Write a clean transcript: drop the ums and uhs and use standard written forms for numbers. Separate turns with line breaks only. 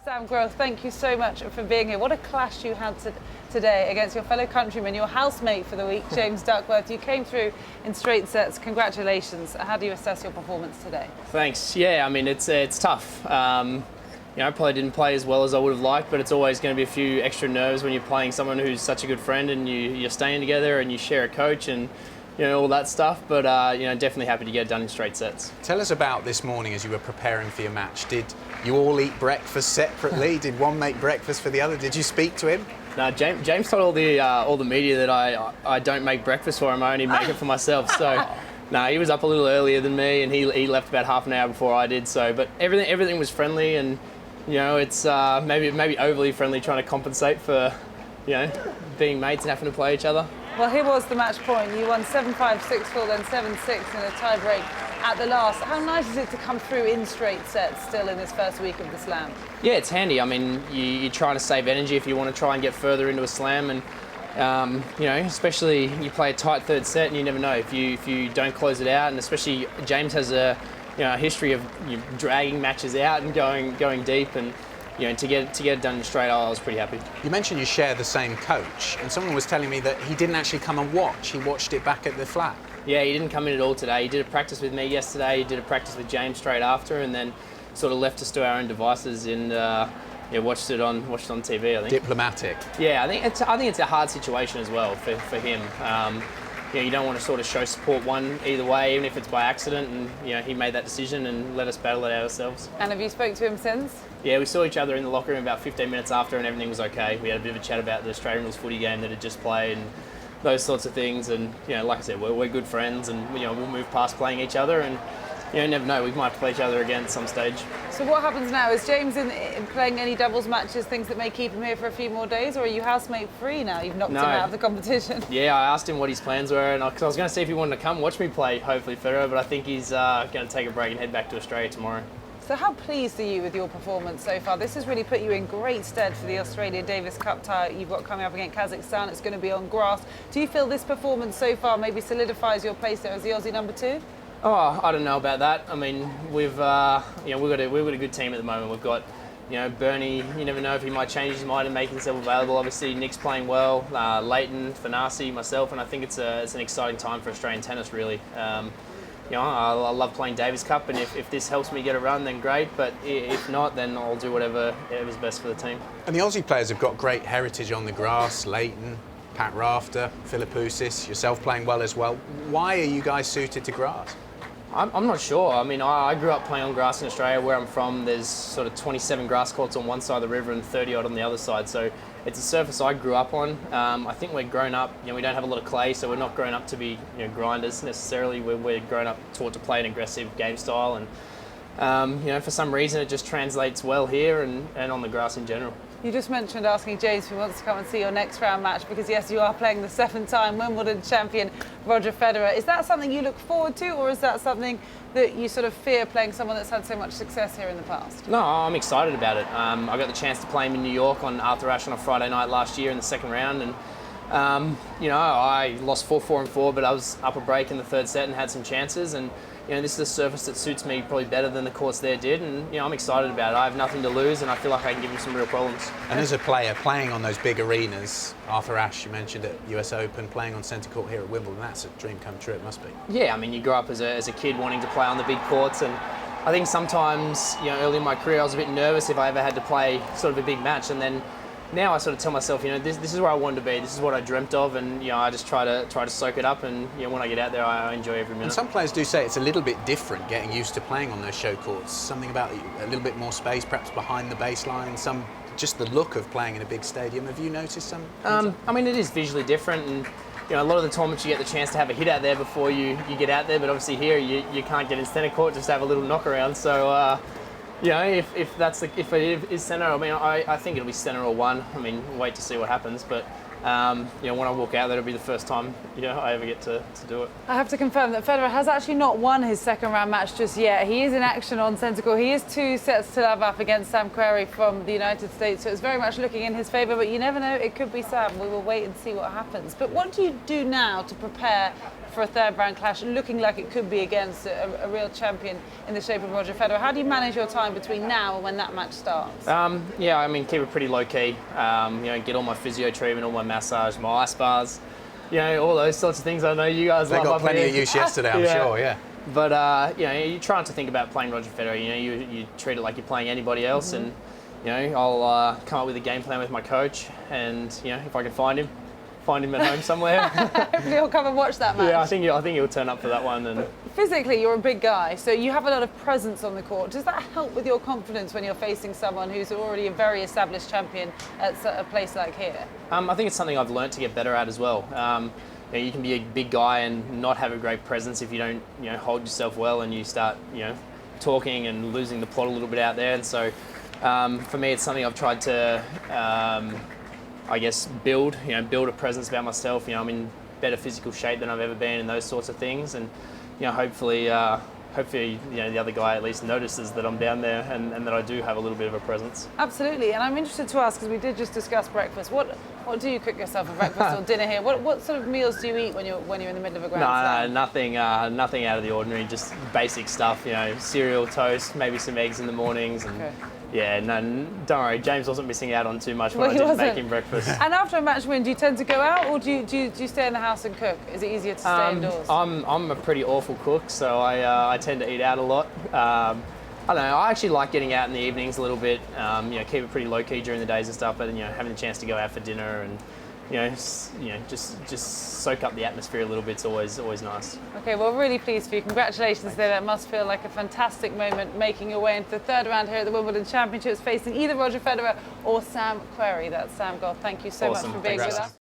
Sam Groth, thank you so much for being here. What a clash you had today against your fellow countryman, your housemate for the week, James Duckworth. You came through in straight sets. Congratulations. How do you assess your performance today?
Thanks. Yeah, I mean, it's tough. I probably didn't play as well as I would have liked, but it's always going to be a few extra nerves when you're playing someone who's such a good friend and you're staying together and you share a coach and all that stuff. But definitely happy to get it done in straight sets.
Tell us about this morning as you were preparing for your match. Did you all eat breakfast separately? Did one make breakfast for the other? Did you speak to him?
No, James told all the media that I don't make breakfast for him. I only make it for myself. So. No, he was up a little earlier than me, and he left about half an hour before I did. So, but everything was friendly, and it's maybe overly friendly, trying to compensate for being mates and having to play each other.
Well, here was the match point. You won 7-5, 6-4, then 7-6 in a tie break at the last. How nice is it to come through in straight sets still in this first week of the slam? Yeah,
it's handy. I mean, you're trying to save energy if you want to try and get further into a slam, and especially you play a tight third set and you never know if you don't close it out, and especially James has a history of dragging matches out and going deep, and to get it done straight, I was pretty happy.
You mentioned you share the same coach, and someone was telling me that he didn't actually come and watch. He watched it back at the flat.
Yeah, he didn't come in at all today. He did a practice with me yesterday. He did a practice with James straight after, and then sort of left us to our own devices and watched it on TV. I think.
Diplomatic.
Yeah, I think it's a hard situation as well for him. You don't want to sort of show support either way, even if it's by accident, and he made that decision and let us battle it out ourselves.
And have you spoke to him since?
Yeah, we saw each other in the locker room about 15 minutes after, and everything was okay. We had a bit of a chat about the Australian rules footy game that had just played and those sorts of things, and like I said, we're good friends, and we'll move past playing each other, and never know, we might play each other again at some stage.
So what happens now? Is James in playing any doubles matches, things that may keep him here for a few more days, or are you housemate free now? You've knocked him out of the competition.
Yeah, I asked him what his plans were, and because I was going to see if he wanted to come watch me play, hopefully Federer, but I think he's going to take a break and head back to Australia tomorrow.
So how pleased are you with your performance so far? This has really put you in great stead for the Australia Davis Cup tie you've got coming up against Kazakhstan. It's going to be on grass. Do you feel this performance so far maybe solidifies your place there as the Aussie number 2?
Oh, I don't know about that. I mean, we've got a good team at the moment. We've got Bernie. You never know if he might change his mind and make himself available. Obviously, Nick's playing well. Leighton, Fanasi, myself, and I think it's an exciting time for Australian tennis. Really, I love playing Davis Cup, and if this helps me get a run, then great. But if not, then I'll do whatever's best for the team.
And the Aussie players have got great heritage on the grass. Leighton, Pat Rafter, Philippoussis, yourself playing well as well. Why are you guys suited to grass?
I'm not sure. I mean, I grew up playing on grass in Australia. Where I'm from, there's sort of 27 grass courts on one side of the river and 30 odd on the other side. So it's a surface I grew up on. I think we're grown up. We don't have a lot of clay, so we're not grown up to be grinders necessarily. We're grown up taught to play an aggressive game style, and for some reason it just translates well here and on the grass in general.
You just mentioned asking James if he wants to come and see your next round match, because yes, you are playing the 7-time Wimbledon champion Roger Federer. Is that something you look forward to, or is that something that you sort of fear, playing someone that's had so much success here in the past?
No, I'm excited about it. I got the chance to play him in New York on Arthur Ashe on a Friday night last year in the second round, and I lost 4-4 and 4, but I was up a break in the third set and had some chances, and this is a surface that suits me probably better than the courts there did, and I'm excited about it. I have nothing to lose, and I feel like I can give him some real problems.
And as a player, playing on those big arenas, Arthur Ashe, you mentioned at US Open, playing on centre court here at Wimbledon, that's a dream come true, it must be.
Yeah, I mean, you grow up as a kid wanting to play on the big courts, and I think sometimes, early in my career, I was a bit nervous if I ever had to play sort of a big match, and then now I sort of tell myself, this is where I wanted to be. This is what I dreamt of, and I just try to soak it up. And when I get out there, I enjoy every minute.
And some players do say it's a little bit different getting used to playing on those show courts. Something about a little bit more space, perhaps behind the baseline. Just the look of playing in a big stadium. Have you noticed some?
I mean, it is visually different, and a lot of the tournaments you get the chance to have a hit out there before you get out there. But obviously here you can't get in centre court, just have a little knock around. So. If it is centre, I mean, I think it'll be centre or one. I mean, we'll wait to see what happens. But when I walk out, that'll be the first time I ever get to do it.
I have to confirm that Federer has actually not won his second round match just yet. He is in action on centre court. He is 2 sets to love up against Sam Groth from the United States, so it's very much looking in his favour. But you never know; it could be Sam. We will wait and see what happens. But what do you do now to prepare for a third round clash, looking like it could be against a real champion in the shape of Roger Federer. How do you manage your time between now and when that match starts?
Yeah, I mean, keep it pretty low key. Get all my physio treatment, all my massage, my ice bars, all those sorts of things. I know you guys love.
They got plenty of use yesterday, I'm sure. Yeah.
But you're trying to think about playing Roger Federer. You treat it like you're playing anybody else, and I'll come up with a game plan with my coach, and if I can find him at home somewhere.
Hopefully he'll come and watch that match.
Yeah, I think he'll turn up for that one. And
physically, you're a big guy, so you have a lot of presence on the court. Does that help with your confidence when you're facing someone who's already a very established champion at a place like here?
I think it's something I've learnt to get better at as well. You can be a big guy and not have a great presence if you don't, hold yourself well, and you start, talking and losing the plot a little bit out there. And so, for me, it's something I've tried to, build a presence about myself. I'm in better physical shape than I've ever been, and those sorts of things. And hopefully, the other guy at least notices that I'm down there and that I do have a little bit of a presence.
Absolutely, and I'm interested to ask, because we did just discuss breakfast. What do you cook yourself for breakfast or dinner here? What sort of meals do you eat when you're in the middle of a Grand Slam?
No, nothing out of the ordinary. Just basic stuff. Cereal, toast, maybe some eggs in the mornings, and
okay.
Yeah, no, don't worry. James wasn't missing out on too much when I didn't make him breakfast.
And after a match win, do you tend to go out, or do you stay in the house and cook? Is it easier to stay indoors?
I'm a pretty awful cook, so I tend to eat out a lot. I don't know. I actually like getting out in the evenings a little bit. Keep it pretty low key during the days and stuff. But having the chance to go out for dinner and just soak up the atmosphere a little bit's always nice.
Okay, well, really pleased for you. Congratulations there. That must feel like a fantastic moment, making your way into the third round here at the Wimbledon Championships, facing either Roger Federer or Sam Querrey. That's Sam Groth. Thank you so much for being with us.